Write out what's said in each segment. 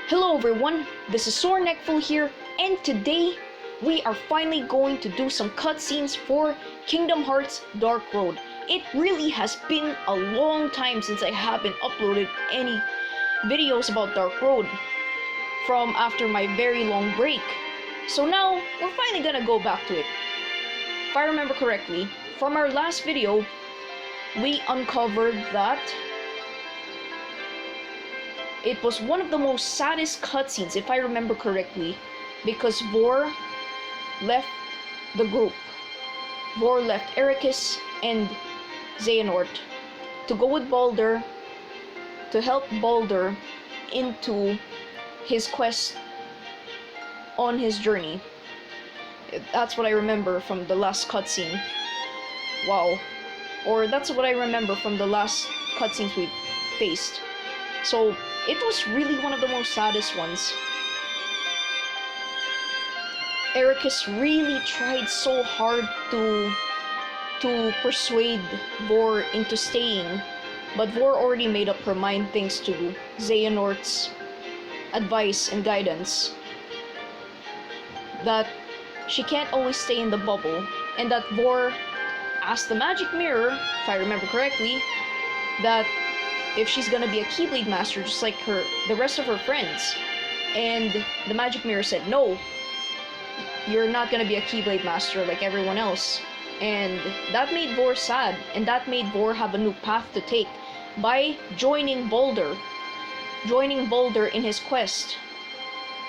Hello everyone, this is Sore Neckful here, and today we are finally going to do some cutscenes for Kingdom Hearts Dark Road. It really has been a long time since I haven't uploaded any videos about Dark Road from after my very long break. So now, we're finally gonna go back to it. If I remember correctly, from our last video, we uncovered that it was one of the most saddest cutscenes, if I remember correctly, because Vor left the group. Vor left Eraqus and Xehanort to go with Baldur to help Baldur into his quest on his journey. That's what I remember from the last cutscene. Wow. Or that's what I remember from the last cutscenes we faced. So, it was really one of the most saddest ones. Eraqus really tried so hard to persuade Vor into staying, but Vor already made up her mind thanks to Xehanort's advice and guidance that she can't always stay in the bubble, and that Vor asked the magic mirror, if I remember correctly, that if she's gonna be a Keyblade Master just like the rest of her friends. And the magic mirror said, no, you're not gonna be a Keyblade Master like everyone else. And that made Vor sad, and that made Vor have a new path to take by joining Baldur in his quest.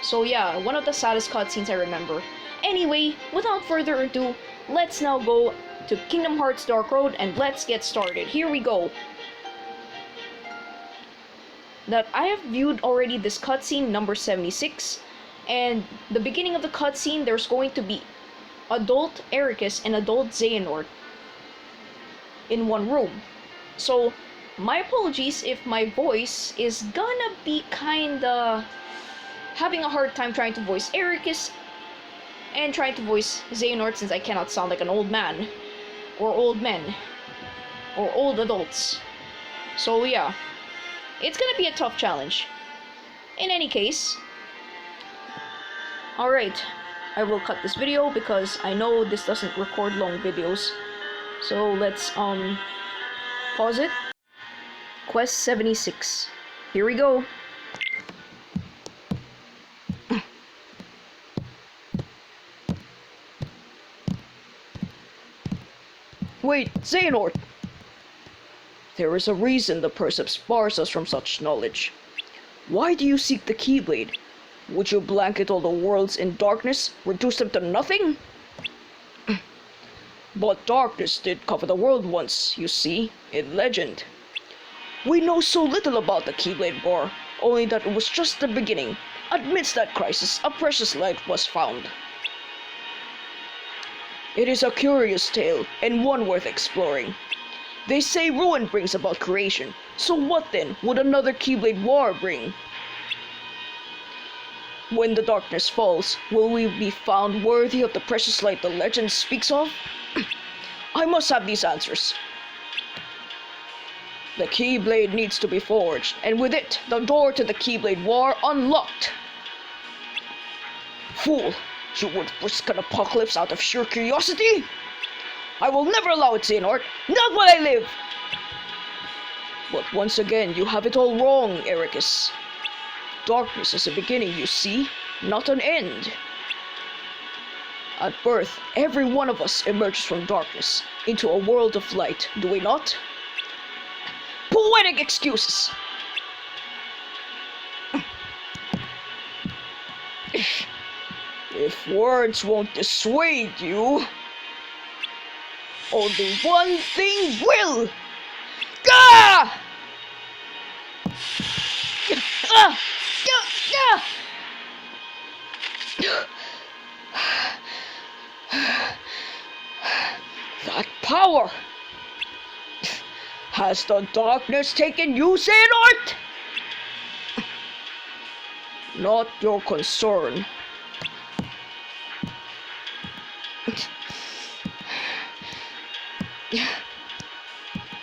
So yeah, one of the saddest cutscenes I remember. Anyway, without further ado, let's now go to Kingdom Hearts Dark Road and let's get started. Here we go. That I have viewed already this cutscene number 76, and the beginning of the cutscene there's going to be adult Eraqus and adult Xehanort in one room. So my apologies if my voice is gonna be kinda having a hard time trying to voice Eraqus and trying to voice Xehanort, since I cannot sound like an old man or old men or old adults. So yeah, it's gonna be a tough challenge. In any case, alright, I will cut this video because I know this doesn't record long videos. So let's pause it. Quest 76. Here we go. Wait, Xehanort! There is a reason the Percept bars us from such knowledge. Why do you seek the Keyblade? Would you blanket all the worlds in darkness, reduce them to nothing? But darkness did cover the world once, you see, in legend. We know so little about the Keyblade War, only that it was just the beginning. Amidst that crisis, a precious light was found. It is a curious tale, and one worth exploring. They say ruin brings about creation, so what then would another Keyblade War bring? When the darkness falls, will we be found worthy of the precious light the legend speaks of? I must have these answers. The Keyblade needs to be forged, and with it, the door to the Keyblade War unlocked. Fool! You would risk an apocalypse out of sheer curiosity? I will never allow it, Xehanort, not while I live! But once again, you have it all wrong, Eraqus. Darkness is a beginning, you see, not an end. At birth, every one of us emerges from darkness into a world of light, do we not? Poetic excuses! If words won't dissuade you, only one thing will! Gah! Ah! That power! Has the darkness taken you, Xehanort? Not your concern.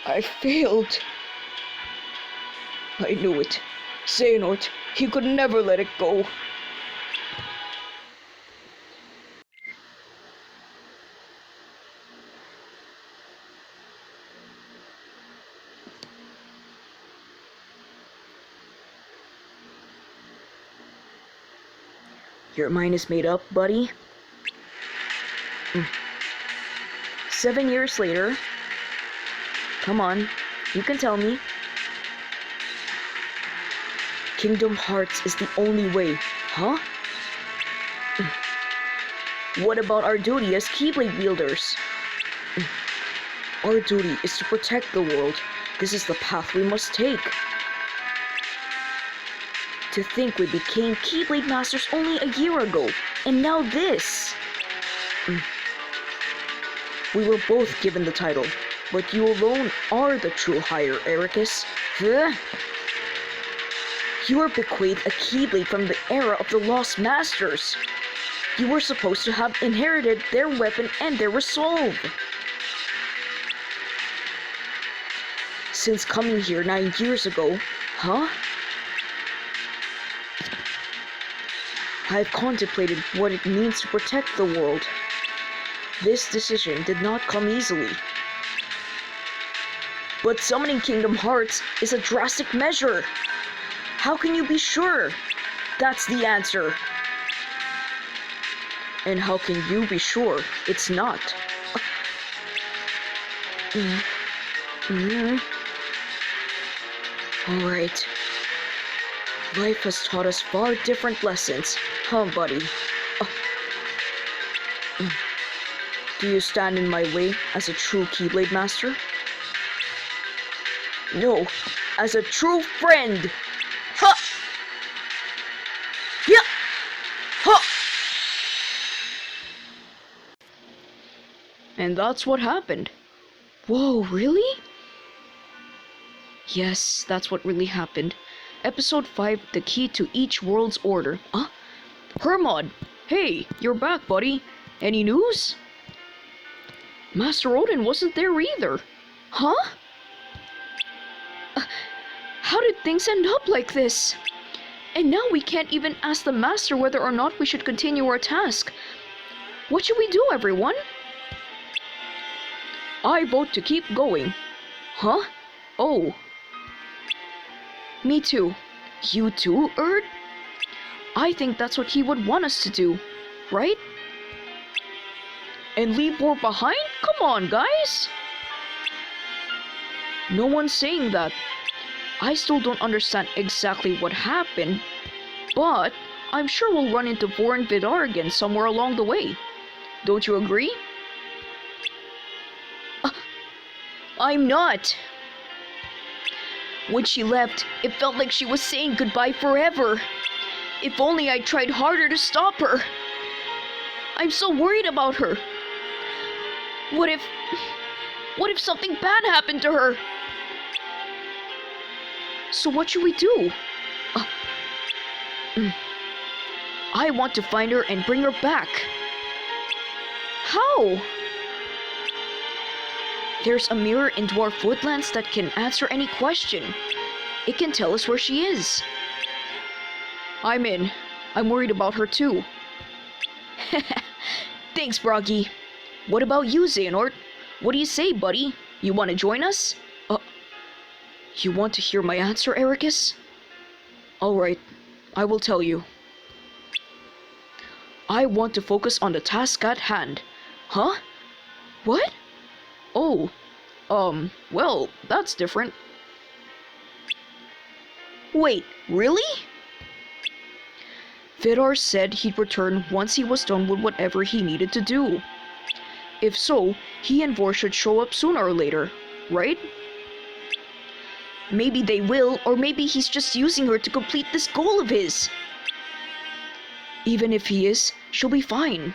I failed. I knew it. Xehanort, he could never let it go. Your mind is made up, buddy? 7 years later. Come on, you can tell me. Kingdom Hearts is the only way, huh? What about our duty as Keyblade wielders? Our duty is to protect the world. This is the path we must take. To think we became Keyblade Masters only a year ago, and now this! We were both given the title, but you alone are the true higher, Eraqus. You were bequeathed a Keyblade from the era of the Lost Masters. You were supposed to have inherited their weapon and their resolve. Since coming here 9 years ago, huh? I have contemplated what it means to protect the world. This decision did not come easily. But summoning Kingdom Hearts is a drastic measure. How can you be sure? That's the answer. And how can you be sure it's not? Alright. Life has taught us far different lessons, huh, buddy? Do you stand in my way as a true Keyblade Master? No, as a true friend! Ha! Yeah! Ha! And that's what happened. Whoa, really? Yes, that's what really happened. Episode 5, The Key to Each World's Order. Huh? Hermod! Hey, you're back, buddy. Any news? Master Odin wasn't there either. Huh? How did things end up like this? And now we can't even ask the Master whether or not we should continue our task. What should we do, everyone? I vote to keep going. Huh? Oh. Me too. You too, Erd? I think that's what he would want us to do, right? And leave war behind? Come on, guys! No one's saying that. I still don't understand exactly what happened, but I'm sure we'll run into Vor and Vidar again somewhere along the way. Don't you agree? I'm not! When she left, it felt like she was saying goodbye forever. If only I tried harder to stop her. I'm so worried about her. What if something bad happened to her? So what should we do? I want to find her and bring her back. How? There's a mirror in Dwarf Woodlands that can answer any question. It can tell us where she is. I'm in. I'm worried about her too. Thanks, Broggy. What about you, Xehanort? What do you say, buddy? You want to join us? You want to hear my answer, Eraqus? Alright, I will tell you. I want to focus on the task at hand. Huh? What? Oh, well, that's different. Wait, really? Vidar said he'd return once he was done with whatever he needed to do. If so, he and Vor should show up sooner or later, right? Maybe they will, or maybe he's just using her to complete this goal of his. Even if he is, she'll be fine.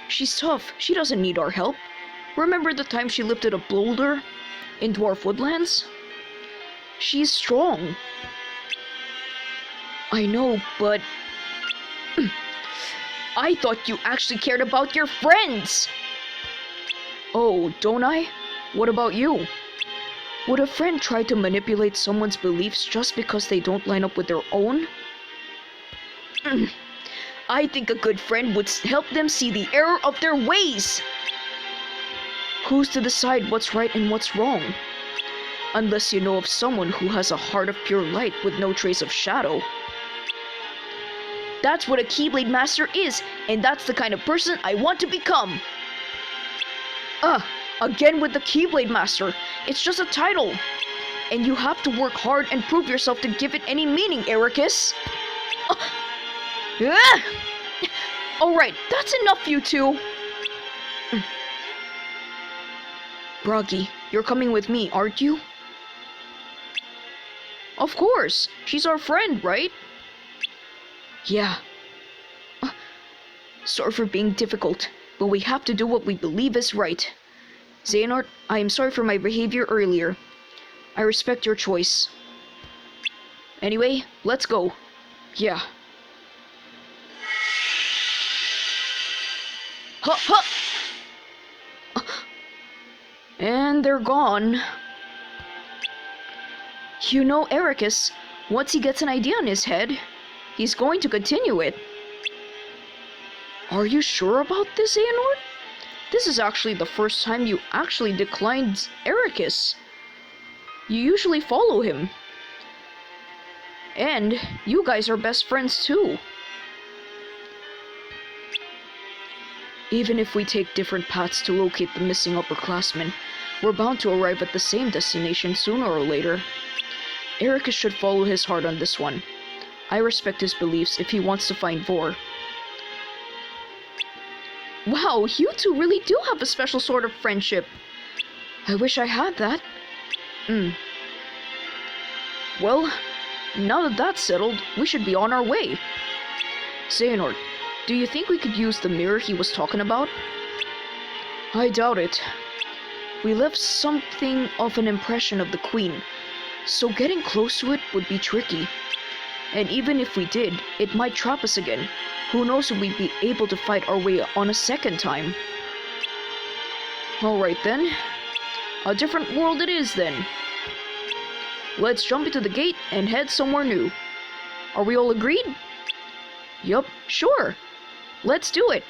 She's tough, she doesn't need our help. Remember the time she lifted a boulder in Dwarf Woodlands? She's strong. I know, but... I thought you actually cared about your friends! Oh, don't I? What about you? Would a friend try to manipulate someone's beliefs just because they don't line up with their own? I think a good friend would help them see the error of their ways. Who's to decide what's right and what's wrong? Unless you know of someone who has a heart of pure light with no trace of shadow. That's what a Keyblade Master is, and that's the kind of person I want to become. Again with the Keyblade Master. It's just a title. And you have to work hard and prove yourself to give it any meaning, Eraqus. Alright, that's enough, you two. Bragi, you're coming with me, aren't you? Of course. She's our friend, right? Yeah. Sorry for being difficult, but we have to do what we believe is right. Xehanort, I am sorry for my behavior earlier. I respect your choice. Anyway, let's go. Yeah. Ha! And they're gone. You know, Eraqus, once he gets an idea in his head, he's going to continue it. Are you sure about this, Xehanort? This is actually the first time you actually declined Eraqus. You usually follow him. And you guys are best friends too. Even if we take different paths to locate the missing upperclassmen, we're bound to arrive at the same destination sooner or later. Eraqus should follow his heart on this one. I respect his beliefs if he wants to find Vor. Wow, you two really do have a special sort of friendship. I wish I had that. Well, now that that's settled, we should be on our way. Xehanort, do you think we could use the mirror he was talking about? I doubt it. We left something of an impression of the Queen, so getting close to it would be tricky. And even if we did, it might trap us again. Who knows if we'd be able to fight our way on a second time. Alright then. A different world it is then. Let's jump into the gate and head somewhere new. Are we all agreed? Yup, sure. Let's do it.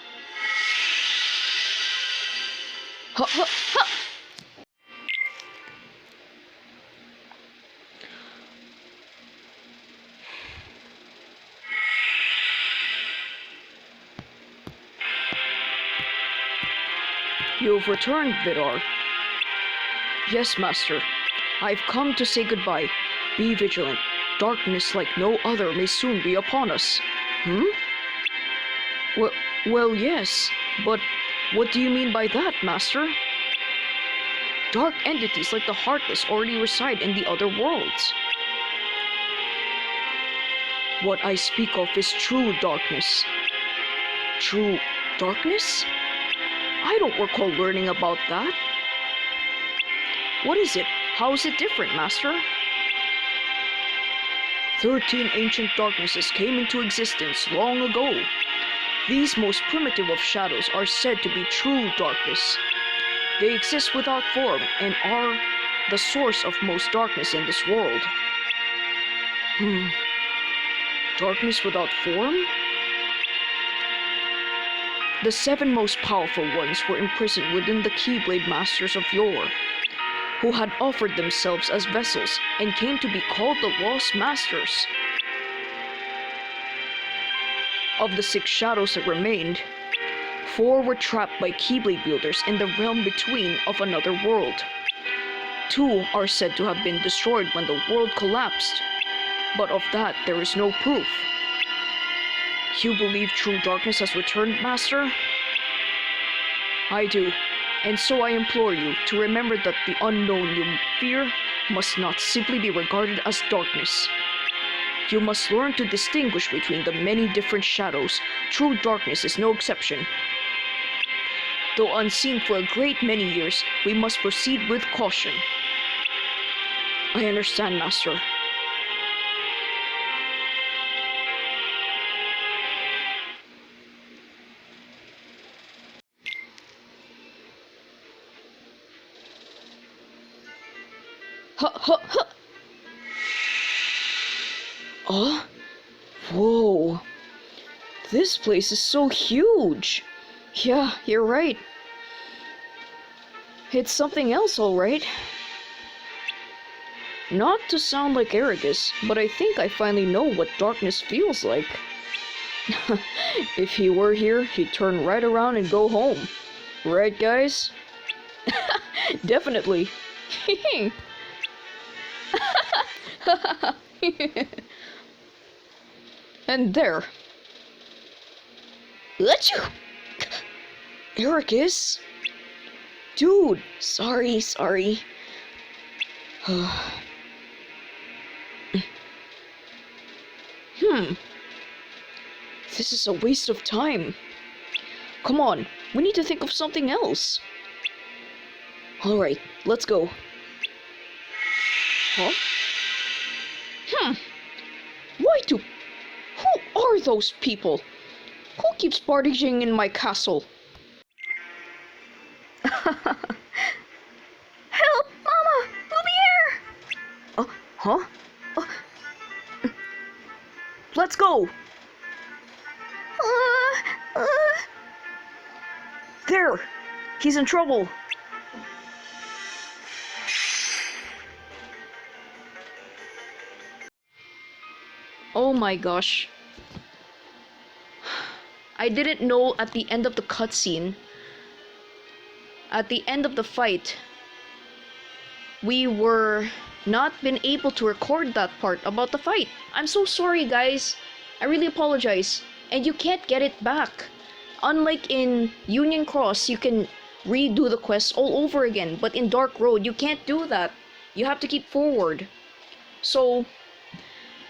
Ha ha ha! You've returned, Vidar. Yes, Master. I've come to say goodbye. Be vigilant. Darkness like no other may soon be upon us. Well, yes, but what do you mean by that, Master? Dark entities like the Heartless already reside in the other worlds. What I speak of is true darkness. True darkness? I don't recall learning about that. What is it? How is it different, Master? 13 ancient darknesses came into existence long ago. These most primitive of shadows are said to be true darkness. They exist without form and are the source of most darkness in this world. Darkness without form? The 7 most powerful ones were imprisoned within the Keyblade Masters of yore, who had offered themselves as vessels and came to be called the Lost Masters. Of the 6 shadows that remained, 4 were trapped by Keyblade wielders in the realm between of another world. 2 are said to have been destroyed when the world collapsed, but of that there is no proof. You believe true darkness has returned, Master? I do, and so I implore you to remember that the unknown you fear must not simply be regarded as darkness. You must learn to distinguish between the many different shadows. True darkness is no exception. Though unseen for a great many years, we must proceed with caution. I understand, Master. Huh, huh, huh. Oh, whoa. This place is so huge. Yeah, you're right. It's something else, alright. Not to sound like Eraqus, but I think I finally know what darkness feels like. If he were here, he'd turn right around and go home. Right, guys? Definitely. And there. Achoo! Eraqus? Dude, sorry. This is a waste of time. Come on, we need to think of something else. Alright, let's go. Huh? Who are those people? Who keeps barging in my castle? Help! Mama! Lumiere! Huh? Let's go! There! He's in trouble! Oh my gosh. I didn't know at the end of the cutscene, at the end of the fight, we were not been able to record that part about the fight. I'm so sorry, guys. I really apologize. And you can't get it back. Unlike in Union Cross, you can redo the quest all over again, but in Dark Road, you can't do that. You have to keep forward. So,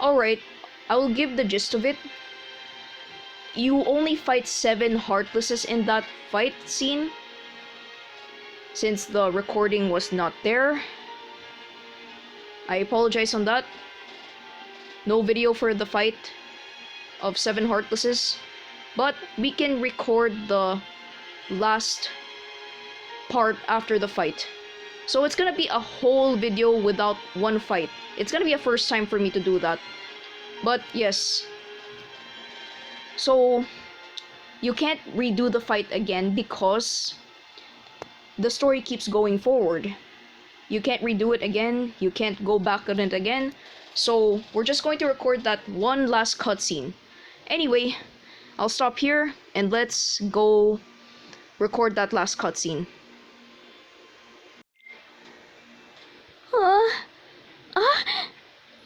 alright, I will give the gist of it. You only fight 7 Heartlesses in that fight scene, since the recording was not there. I apologize on that. No video for the fight of 7 Heartlesses, but we can record the last part after the fight. So it's gonna be a whole video without one fight. It's gonna be a first time for me to do that. But yes. So you can't redo the fight again because the story keeps going forward. You can't redo it again, you can't go back on it again. So we're just going to record that one last cutscene. Anyway, I'll stop here and let's go record that last cutscene.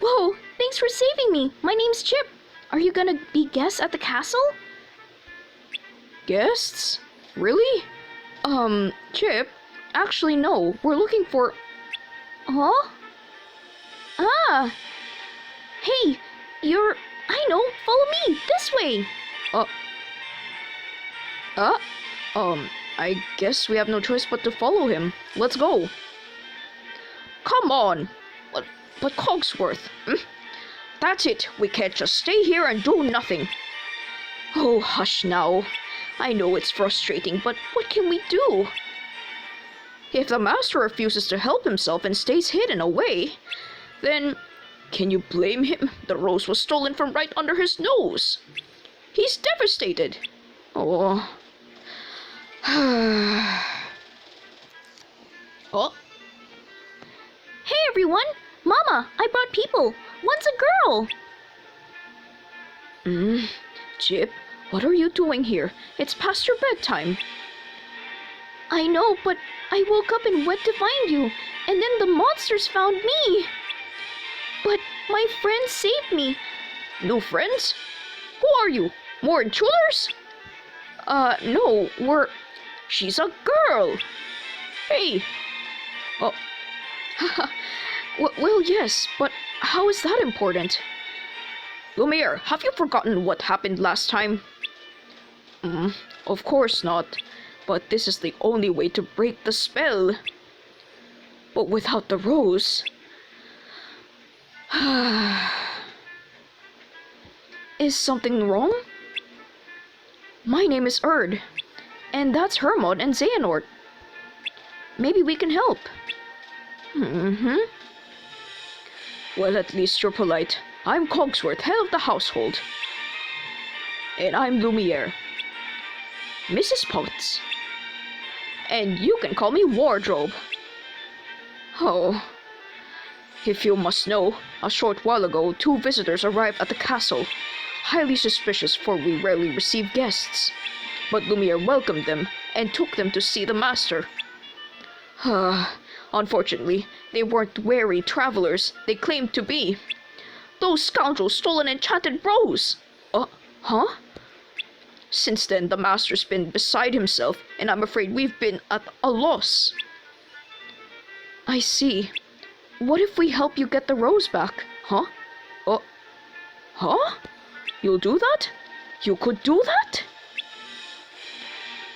Whoa, thanks for saving me. My name's Chip. Are you gonna be guests at the castle? Guests? Really? Chip, actually no. We're looking for... Huh? Ah! Hey, you're... I know, follow me, this way! I guess we have no choice but to follow him. Let's go. Come on! But Cogsworth, That's it, we can't just stay here and do nothing. Oh, hush now. I know it's frustrating, but what can we do? If the master refuses to help himself and stays hidden away, then can you blame him? The rose was stolen from right under his nose. He's devastated. Oh. Oh. Hey everyone! Mama, I brought people. One's a girl. Chip, what are you doing here? It's past your bedtime. I know, but I woke up and went to find you, and then the monsters found me. But my friends saved me. New friends? Who are you? More intruders? No, She's a girl. Hey. Oh. Well, yes, but how is that important? Lumiere, have you forgotten what happened last time? Of course not. But this is the only way to break the spell. But without the rose... Is something wrong? My name is Erd, and that's Hermod and Xehanort. Maybe we can help. Well, at least you're polite. I'm Cogsworth, head of the household. And I'm Lumiere, Mrs. Potts. And you can call me Wardrobe. Oh, if you must know, a short while ago, 2 visitors arrived at the castle. Highly suspicious, for we rarely receive guests. But Lumiere welcomed them and took them to see the master. Unfortunately, they weren't wary travelers they claimed to be. Those scoundrels stole an enchanted rose! Huh? Since then, the master's been beside himself, and I'm afraid we've been at a loss. I see. What if we help you get the rose back? Huh? Huh? You'll do that? You could do that?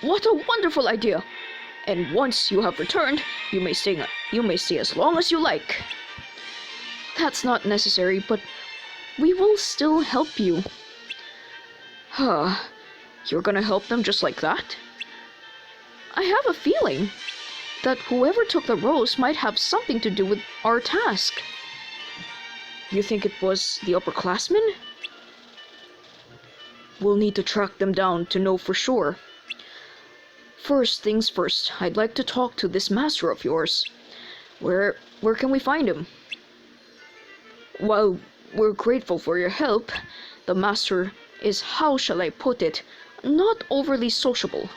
What a wonderful idea! And once you have returned, you may stay as long as you like. That's not necessary, but we will still help you. You're gonna help them just like that? I have a feeling that whoever took the rose might have something to do with our task. You think it was the upperclassmen? We'll need to track them down to know for sure. First things first, I'd like to talk to this master of yours. Where can we find him? While we're grateful for your help, the master is, how shall I put it, not overly sociable.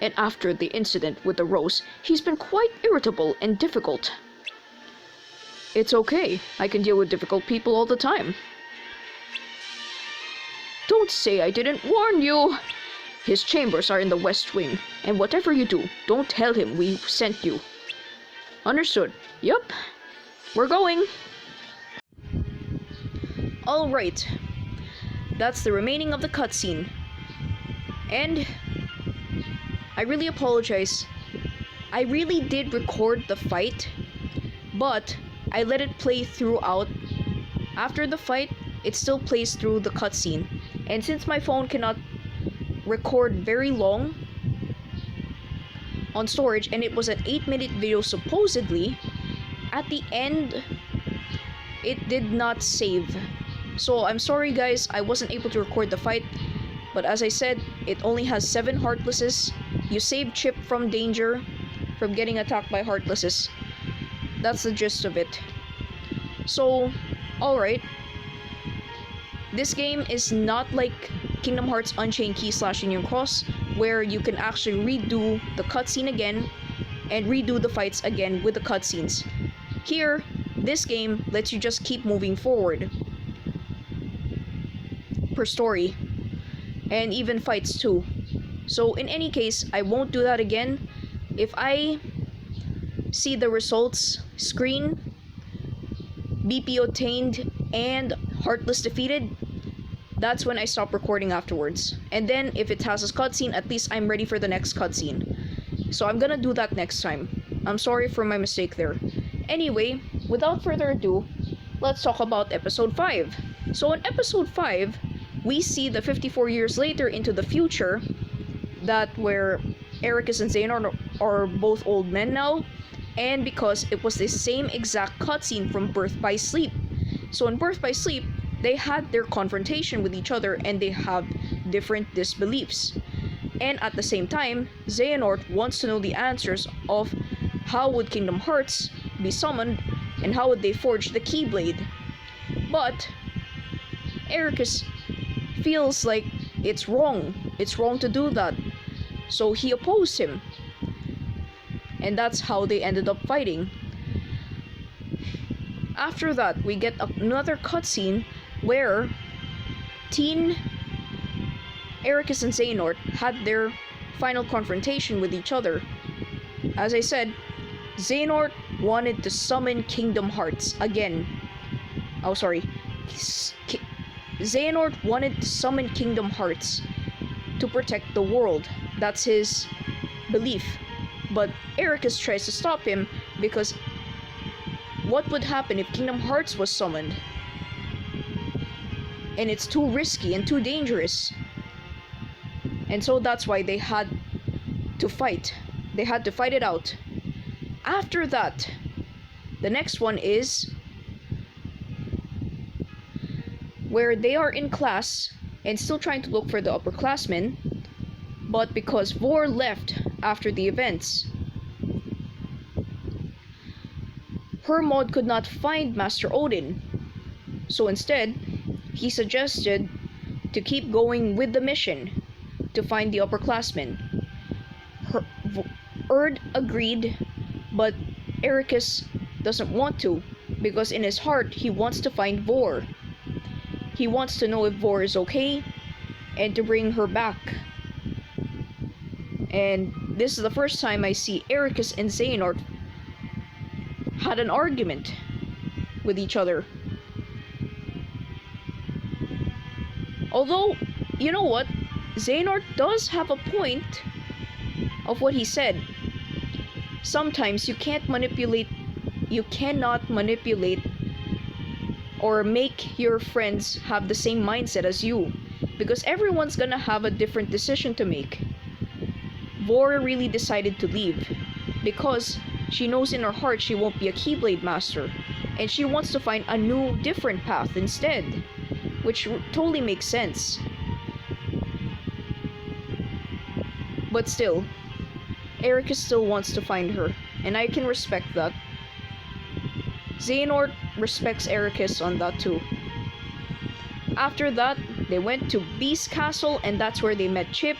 And after the incident with the rose, he's been quite irritable and difficult. It's okay, I can deal with difficult people all the time. Don't say I didn't warn you! His chambers are in the west wing, and whatever you do, don't tell him we sent you. Understood. Yup. We're going. Alright. That's the remaining of the cutscene. And I really apologize. I really did record the fight, but I let it play throughout. After the fight, it still plays through the cutscene. And since my phone cannot record very long on storage, and it was an 8-minute video supposedly, at the end it did not save. So I'm sorry guys, I wasn't able to record the fight, but as I said, it only has 7 Heartlesses. You save Chip from danger, from getting attacked by Heartlesses. That's the gist of it. So, alright. This game is not like Kingdom Hearts Unchained Key / Union Cross, where you can actually redo the cutscene again and redo the fights again with the cutscenes. Here, this game lets you just keep moving forward per story, and even fights too. So in any case, I won't do that again. If I see the results screen, BP obtained and Heartless defeated, that's when I stop recording afterwards. And then if it has a cutscene, at least I'm ready for the next cutscene. So I'm gonna do that next time. I'm sorry for my mistake there. Anyway, without further ado, let's talk about episode 5. So in episode 5, we see the 54 years later into the future, that where Eraqus and Xehanort are both old men now, and because it was the same exact cutscene from Birth by Sleep. So in Birth by Sleep, they had their confrontation with each other and they have different disbeliefs. And at the same time, Xehanort wants to know the answers of how would Kingdom Hearts be summoned and how would they forge the Keyblade. But Eraqus feels like it's wrong to do that. So he opposed him. And that's how they ended up fighting. After that, we get another cutscene where teen Eraqus and Xehanort had their final confrontation with each other. As I said, Xehanort wanted to summon Kingdom Hearts again. Oh, sorry. Xehanort wanted to summon Kingdom Hearts to protect the world. That's his belief. But Eraqus tries to stop him because what would happen if Kingdom Hearts was summoned? And it's too risky and too dangerous. And so that's why they had to fight. They had to fight it out. After that, the next one is where they are in class and still trying to look for the upperclassmen, but because Vor left after the events, Hermod could not find Master Odin. So instead, he suggested to keep going with the mission to find the upperclassmen. Erd agreed, but Eraqus doesn't want to, because in his heart he wants to find Vor. He wants to know if Vor is okay and to bring her back. And this is the first time I see Eraqus and Xehanort had an argument with each other. Although, you know what? Xehanort does have a point of what he said. Sometimes you cannot manipulate or make your friends have the same mindset as you, because everyone's gonna have a different decision to make. Vor really decided to leave because she knows in her heart she won't be a Keyblade Master, and she wants to find a new, different path instead, which totally makes sense. But still, Eraqus still wants to find her, and I can respect that. Xehanort respects Eraqus on that too. After that, they went to Beast Castle, and that's where they met Chip,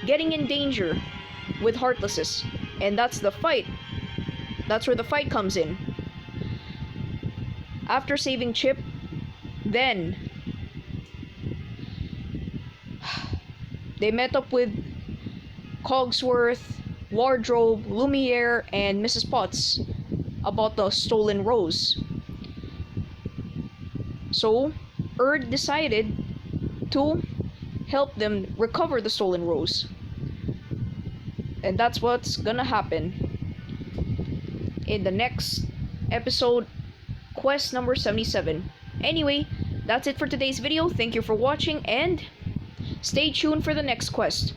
getting in danger with Heartlesses, and that's the fight. That's where the fight comes in. After saving Chip, then they met up with Cogsworth, Wardrobe, Lumiere, and Mrs. Potts about the stolen rose. So, Erd decided to help them recover the stolen rose. And that's what's gonna happen in the next episode, quest number 77. Anyway, that's it for today's video. Thank you for watching, and stay tuned for the next quest.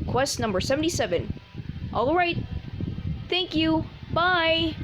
Quest number 77. Alright, thank you, bye!